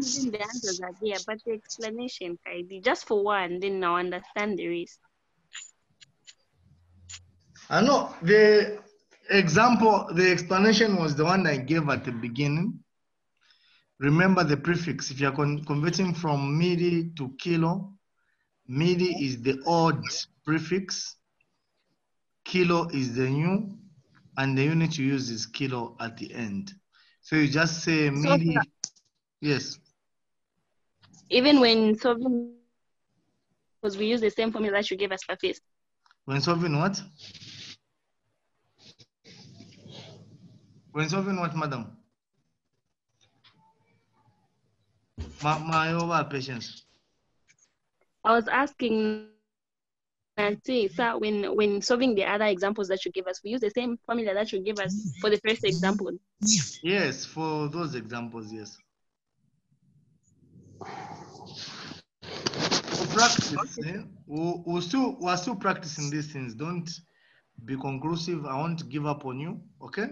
Then the answers are there, but the explanation, Kaidi, just for one, then now understand the rest. I know the example, the explanation was the one I gave at the beginning. Remember the prefix. If you're converting from milli to kilo, milli is the old prefix, kilo is the new, and the unit you use is kilo at the end. So you just say milli. Yes. Even when solving, because we use the same formula that you gave us for first. When solving what? When solving what, madam? My over patience. I was asking Nancy, sir, when solving the other examples that you gave us, we use the same formula that you gave us for the first example. Yes, for those examples, yes. For practice, we're still practicing these things. Don't be conclusive. I won't give up on you. Okay?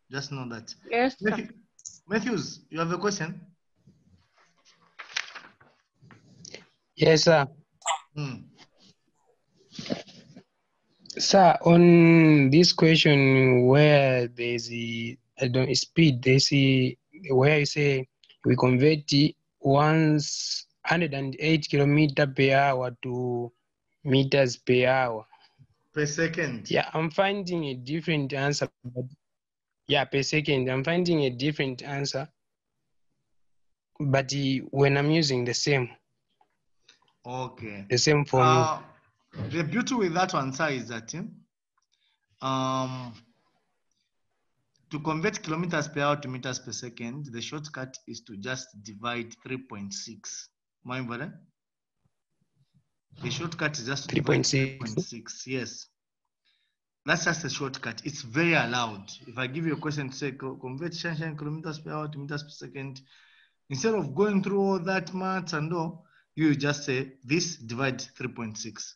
Just know that. Yes, sir. Matthews, you have a question? Yes, sir. Sir, on this question where there's a speed, they see where you say we convert 108 kilometer per hour to meters per hour. Per second. Yeah, I'm finding a different answer. But yeah, per second, I'm finding a different answer. But when I'm using the same. Okay. The same for me. The beauty with that one, sir, is that to convert kilometers per hour to meters per second, the shortcut is to just divide 3.6. Mind. The shortcut is just to divide 3.6. Yes. That's just a shortcut. It's very allowed. If I give you a question to say convert kilometers per hour to meters per second, instead of going through all that maths and all, you just say this divide 3.6.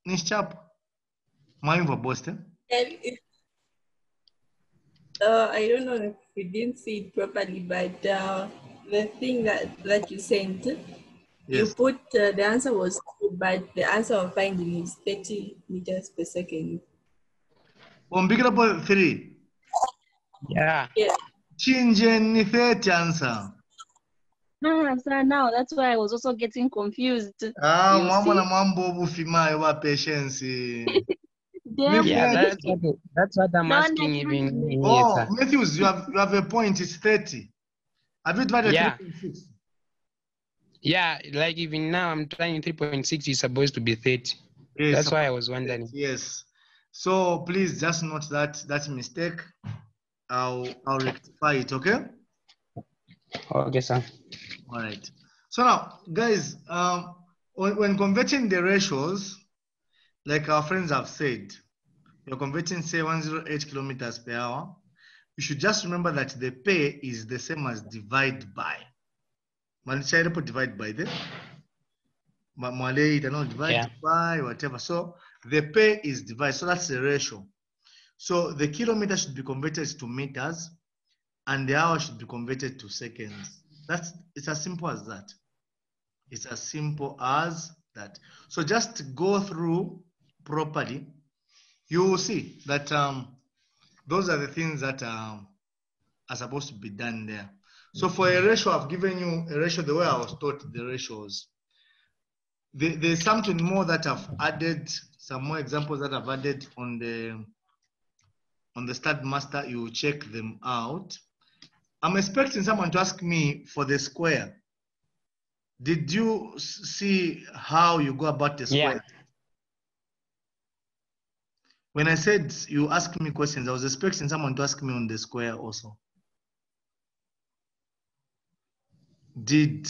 Nishchap, mind for Boston. I don't know if you didn't see it properly, but the thing that you sent, yes. You put the answer was true, but the answer of finding is 30 meters per second. On big up 3. Yeah. Change any 30 answer. No, sir, now that's why I was also getting confused. Mama na mambo bufima your patience. Yeah, that's what I'm asking even here. Oh, Matthews, you have a point. It's 30. Have you divided 3.6? Yeah, like even now I'm trying 3.6 is supposed to be 30. Yes, that's why I was wondering. Yes. So please just note that mistake. I'll rectify it, okay? Okay, sir. All right. So now, guys, when converting the ratios, like our friends have said, you're converting, say, 108 kilometers per hour. You should just remember that the pay is the same as divide by. Divide by the divide by whatever. So the pay is divided. So that's the ratio. So the kilometer should be converted to meters, and the hour should be converted to seconds. It's as simple as that. It's as simple as that. So just go through properly. You will see that those are the things that are supposed to be done there. So for a ratio, I've given you a ratio the way I was taught the ratios. There's something more that I've added, some more examples that I've added on the Stud Master. You check them out. I'm expecting someone to ask me for the square. Did you see how you go about the square? Yeah. When I said you asked me questions, I was expecting someone to ask me on the square also. Did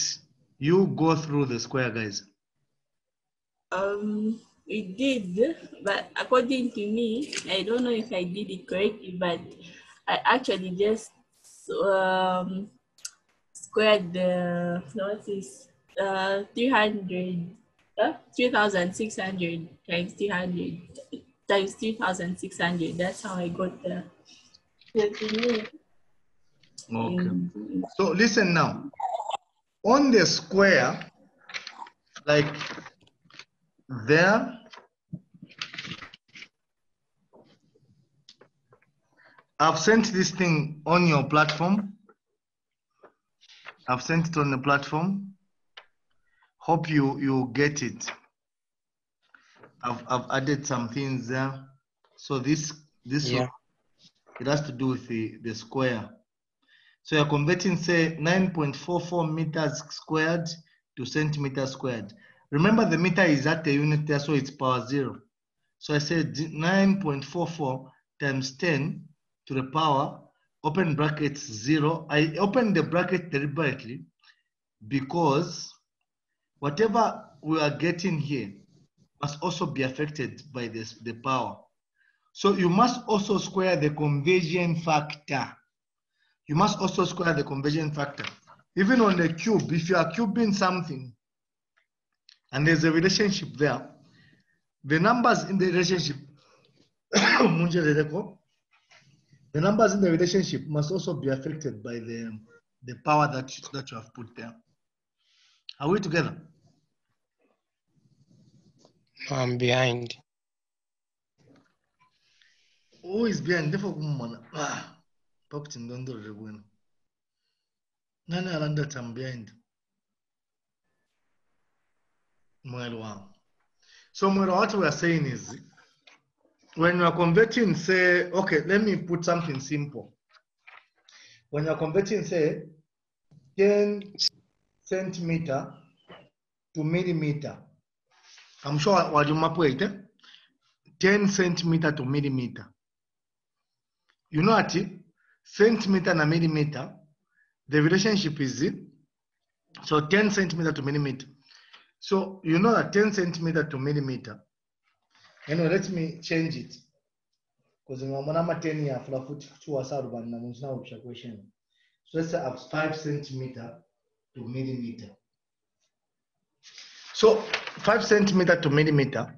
you go through the square, guys? We did, but according to me, I don't know if I did it correctly, but I actually just squared the, what is 300, 3,600 times 300 times 3,600. That's how I got the. Okay. So listen now. on the square, like there, I've sent this thing on your platform. I've sent it on the platform. Hope you get it. I've added some things there. So this Yeah. it has to do with the square. So you're converting, say, 9.44 meters squared to centimeters squared. Remember, the meter is at the unit there, so it's power 0. So I said 9.44 times 10 to the power, open brackets 0. I opened the bracket deliberately because whatever we are getting here must also be affected by the power. So you must also square the conversion factor. You must also square the conversion factor. Even on the cube, if you are cubing something and there's a relationship there, the numbers in the relationship, the numbers in the relationship must also be affected by the power that you have put there. Are we together? I'm behind. Who is behind? None around that I'm behind. So what we are saying is, when you are converting, say, okay, let me put something simple. When you are converting, say, 10 centimeter to millimeter, I'm sure what you map it, 10 centimeter to millimeter. You know what? Centimeter and millimeter, the relationship is it. So 10 centimeter to millimeter. So you know that 10 centimeter to millimeter. Anyway, let me change it. Because in one 10 year for foot to us out one now question. So let's say up 5 centimeter to millimeter. So 5 centimeter to millimeter,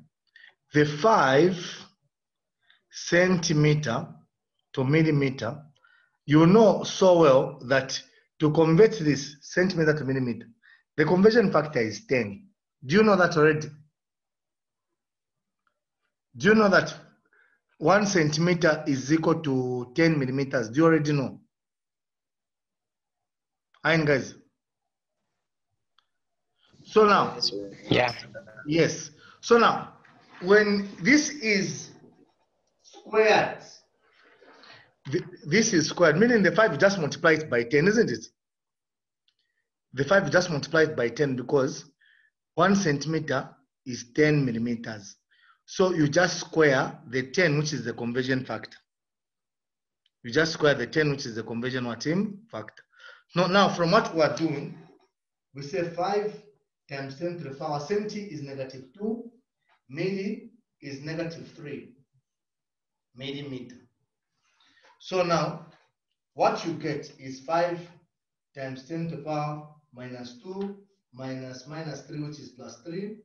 the 5 centimeter to millimeter, you know so well that to convert this centimeter to millimeter, the conversion factor is 10. Do you know that already? Do you know that 1 centimeter is equal to 10 millimeters? Do you already know? Iron guys. So now, Yeah. yes. So now, when this is squared, this is squared, meaning the 5 just multiplied by 10, isn't it? The 5 just multiplied by 10 because 1 centimeter is 10 millimeters. So you just square the 10, which is the conversion factor. You just square the 10, which is the conversion factor. Now, from what we are doing, we say 5 times 10 to the power 70 is -2, milli is -3 millimeter. So now, what you get is 5 times 10 to the power -2 minus -3, which is +3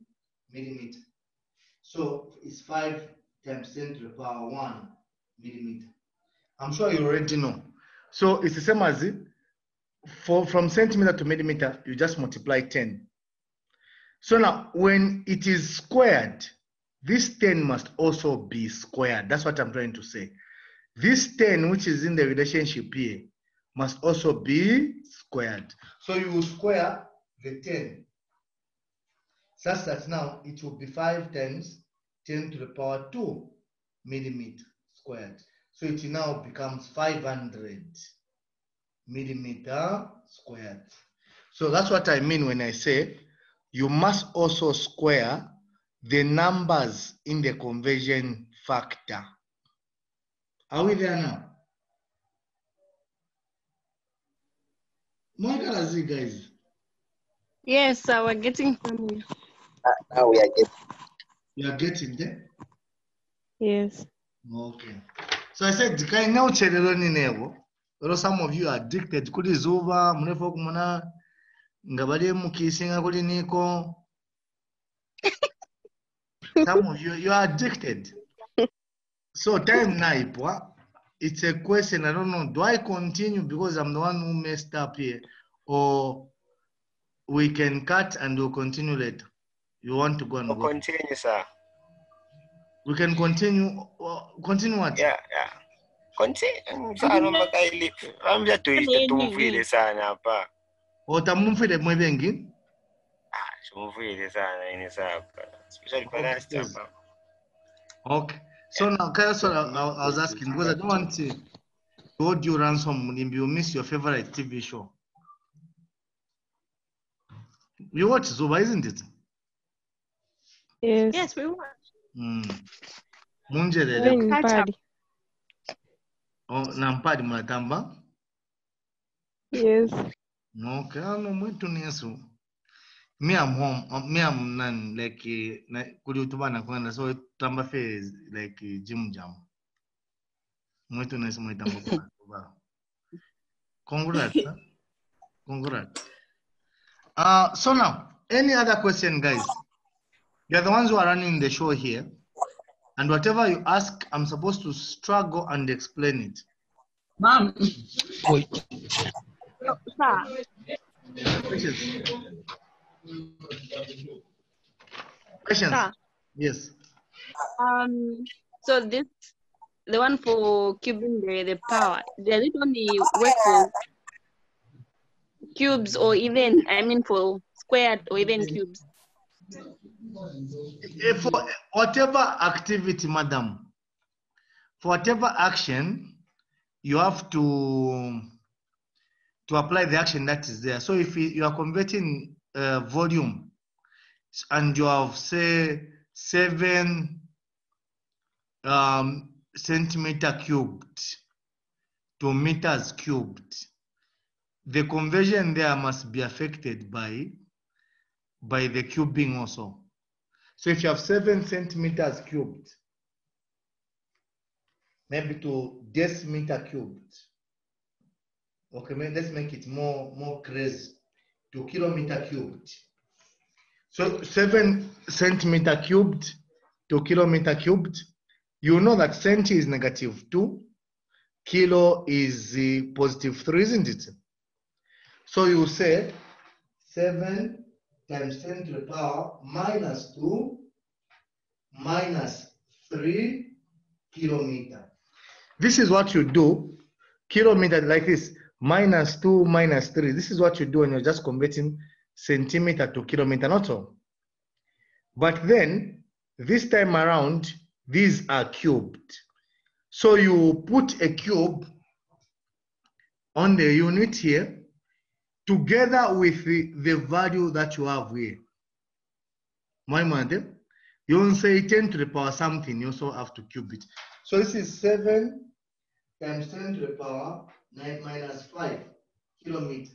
millimeter. So it's 5 times 10 to the power 1 millimeter. I'm sure you already know. So it's the same as it. From centimeter to millimeter, you just multiply 10. So now, when it is squared, this 10 must also be squared. That's what I'm trying to say. This 10, which is in the relationship here, must also be squared. So you will square the 10, such that now it will be 5 times 10 to the power 2 millimeter squared. So it now becomes 500 millimeter squared. So that's what I mean when I say you must also square the numbers in the conversion factor. Are we there now? What are you guys? Yes, so we're getting from you. Now we are getting. You are getting there? Yes. Okay. So I said, now some of you are addicted. Could is over, some of you are addicted. So time now, it's a question. I don't know. Do I continue because I'm the one who messed up here, or we can cut and we'll continue later. You want to go and We'll go? continue, sir. We can continue. Continue what? Yeah. Continue. I'm just to sana pa. Otamumfire mwebengi? Tumfile sana ini sapa. Especially for last time. Okay. So now, so I was asking because I don't want to hold you ransom if you miss your favorite TV show. You watch Zuba, isn't it? Yes. Yes, we watch. When Catch up. party. Oh, nampadi mnatamba? Yes. Okay, I know mwetu nesu. Me, I'm home. Me, I'm none like kuli utubana kwenda so tamba phase like gym jam. Mwetu nesu mwetamba kwa. Congrats. Huh? Congrats. So now, any other question, guys? You're the ones who are running the show here. And whatever you ask, I'm supposed to struggle and explain it. Mom. Wait. Questions? Yes. So this, the one for cubing the power, does it only work for cubes or even, I mean, for squared or even cubes? For whatever activity, madam, for whatever action, you have to apply the action that is there. So if you are converting volume and you have, say, 7 centimeter cubed to meters cubed, the conversion there must be affected by the cubing also. So if you have 7 centimeters cubed, maybe to decimeter cubed. Okay, let's make it more crazy. To kilometer cubed. So 7 centimeter cubed to kilometer cubed. You know that centi is -2, kilo is +3, isn't it? So you say 7 times 10 to the power -2 -3 kilometer. This is what you do, kilometer like this, -2 -3. This is what you do when you're just converting centimeter to kilometer, not all. But then, this time around, these are cubed. So you put a cube on the unit here, together with the value that you have here. You don't say 10 to the power something, you also have to cube it. So this is 7 times 10 to the power 9 minus 5 kilometer.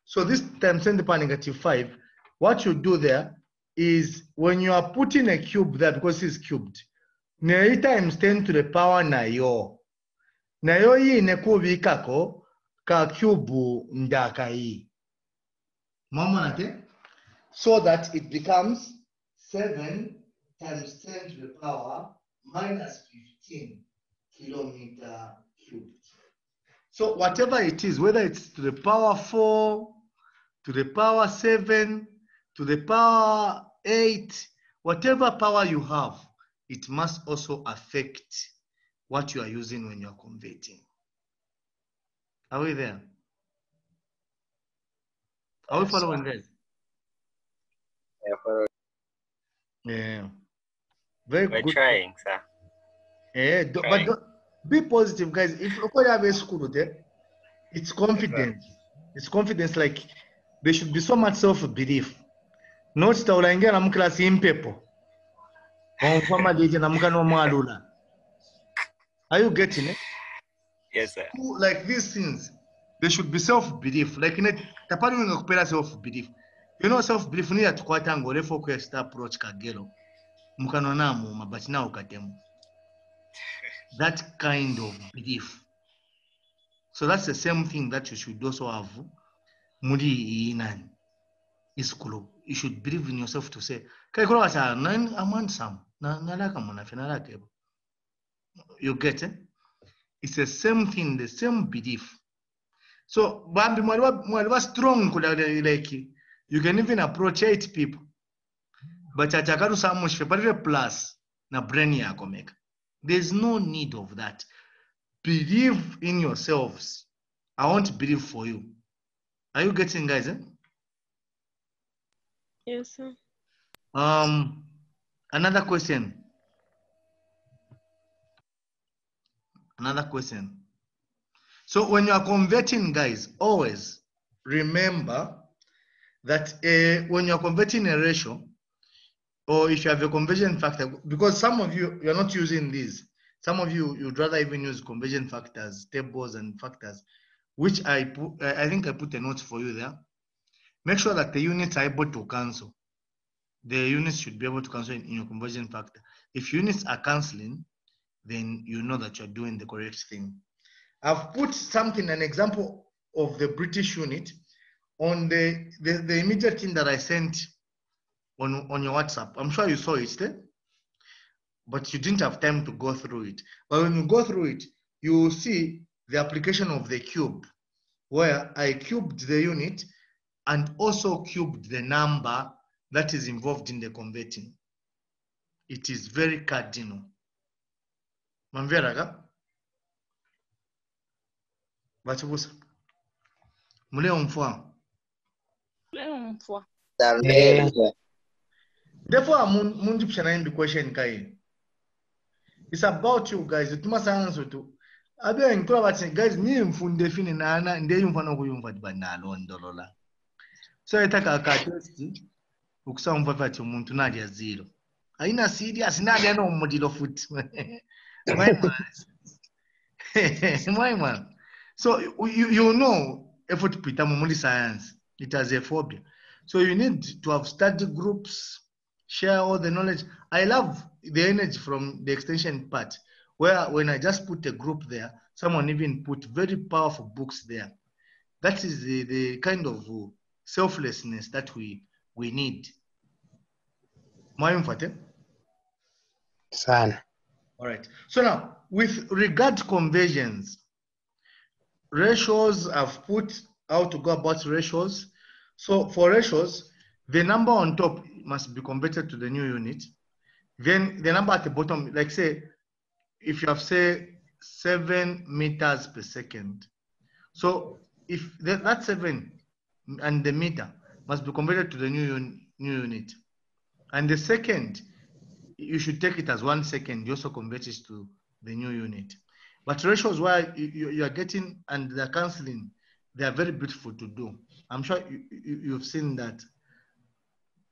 So this times 10 to the power -5, what you do there is when you are putting a cube there, because it's cubed, 9 times 10 to the power nayo yi nekubikako ka cube ndaka yi. So that it becomes 7 times 10 to the power -15 kilometer cubed. So whatever it is, whether it's to the power 4, to the power 7, to the power 8, whatever power you have, it must also affect what you are using when you are converting. Are we there? Are we following this? Yeah, following. Yeah. Very We're good. trying, sir. Yeah, but be positive, guys. If you have a school there, it's confidence. It's confidence. Like there should be so much self-belief. Not taulangia na mklasi impepo. Are you getting it? Yes, sir. Like these things, there should be self-belief. Like in it, tapani ngakupela self-belief. You know, self-belief ni atukwata ngole focused approach kagelo. Mukano namu mabati na ukatemu. That kind of belief. So that's the same thing that you should also have. Muri inan iskulu. You should believe in yourself to say, I'm handsome. You get it? It's the same thing, the same belief. So Bambi mwaliwa strong like You can even approach 8 people. But atakaru samushfe palive plus na brain yako meka. There's no need of that. Believe in yourselves. I won't believe for you. Are you getting, guys? Yes, sir. Another question. Another question. So when you are converting, guys, always remember that when you are converting a ratio, or if you have a conversion factor, because some of you are not using these. Some of you you'd rather even use conversion factors, tables, and factors, which I think I put a note for you there. Make sure that the units are able to cancel. The units should be able to cancel in your conversion factor. If units are canceling, then you know that you're doing the correct thing. I've put something, an example of the British unit on the immediate thing that I sent on your WhatsApp. I'm sure you saw it, but you didn't have time to go through it. But when you go through it, you will see the application of the cube, where I cubed the unit and also cubed the number that is involved in the converting. It is very cardinal. Manveraga? Bachibusa. Mule umfwa. Yeah. Therefore, mundi pshana the question kai. It's about you guys. It must answer to. Abia nkula bati guys ni mfunde fini na ana ndiye mfano kuyumva dibanalo ndolola. So etaka akatesti ukusamba pati umuntu nali ya zero. Aina serious nali ano umudilo futi. My man. So you know effort pita mumuli science. It has a phobia. So you need to have study groups, share all the knowledge. I love the energy from the extension part, where when I just put a group there, someone even put very powerful books there. That is the kind of selflessness that we need. Sana. All right. So now, with regard to conversions, ratios, I've put how to go about ratios. So for ratios, the number on top must be converted to the new unit. Then the number at the bottom, like say, if you have say 7 meters per second. So if that 7 and the meter must be converted to the new unit. And the second, you should take it as 1 second. You also convert it to the new unit. But ratios where you are getting and they're canceling, they are very beautiful to do. I'm sure you've seen that.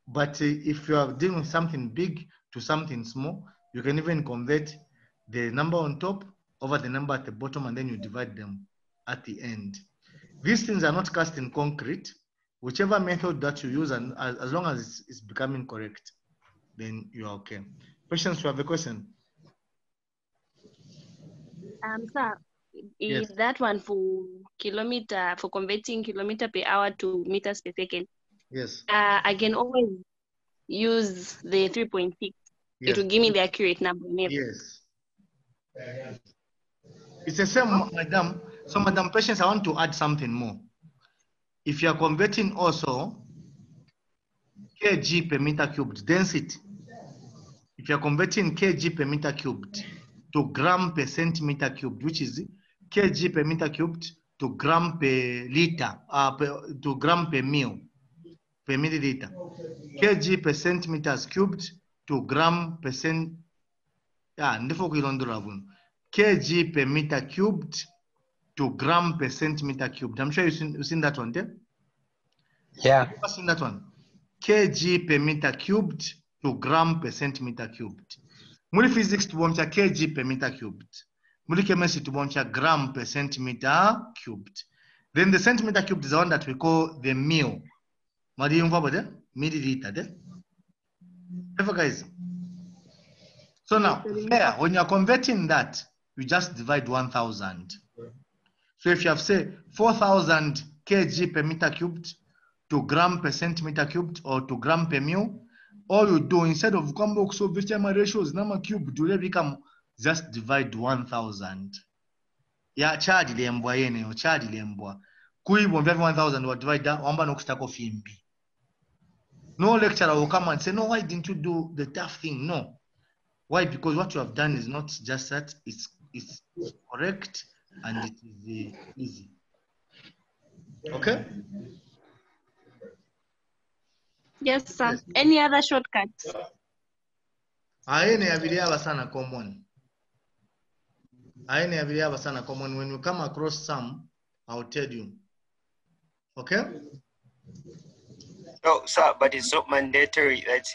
But if you are doing something big to something small, you can even convert the number on top over the number at the bottom, and then you divide them at the end. These things are not cast in concrete. Whichever method that you use, and as long as it's becoming correct, then you're okay. Questions? You have a question? Sir, is that one for kilometer, for converting kilometer per hour to meters per second? Yes. I can always use the 3.6. Yes. It will give me the accurate number. Yes. It's the same, madam. So, Madam Patience, I want to add something more. If you are converting also kg per meter cubed density, if you are converting kg per meter cubed to gram per centimeter cubed, which is kg per meter cubed to gram per liter, to gram per mil, per milliliter, kg per centimeters cubed to gram per cent, kg per meter cubed to gram per centimeter cubed. I'm sure you've seen that one there. Yeah. You've seen that one. Kg per meter cubed to gram per centimeter cubed. Muri physics to bomcha kg per meter cubed. Muri chemistry to bomcha gram per centimeter cubed. Then the centimeter cubed is the one that we call the mil. Milliliter there. Guys. So now, there, when you're converting that, you just divide 1,000. So if you have say 4,000 kg per meter cubed to gram per centimeter cubed or to gram per mil, all you do instead of combo so ratios number cube to become just divide 1,000. Ya charge lembwa yene o charge lembwa. Kuibo 1,000 wa divide wamba no kustako fimbi. No lecturer will come and say, no, why didn't you do the tough thing? No. Why? Because what you have done is not just that, it's correct and it is easy. Okay? Yes, sir. Yes. Any other shortcuts? Aine abiliyaba sana common. Aine abiliyaba sana common. When you come across some, I'll tell you. Okay? No, sir, but it's not mandatory that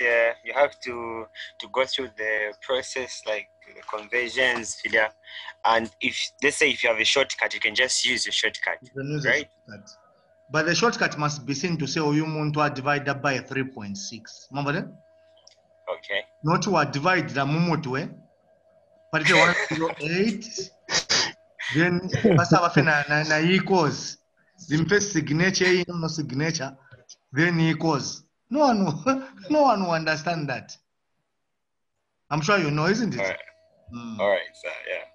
you have to go through the process like the conversions, figure. And if let's say if you have a shortcut, you can just use the shortcut, You can use a right? shortcut. But the shortcut must be seen to say, oh, you want to divide that by 3.6. Remember that? Okay. Not to divide the mumutwe. But if you want to go 8, then na equals. The first signature, no signature, then equals. No one will understand that. I'm sure you know, isn't it? All right. Mm. All right, sir. Yeah.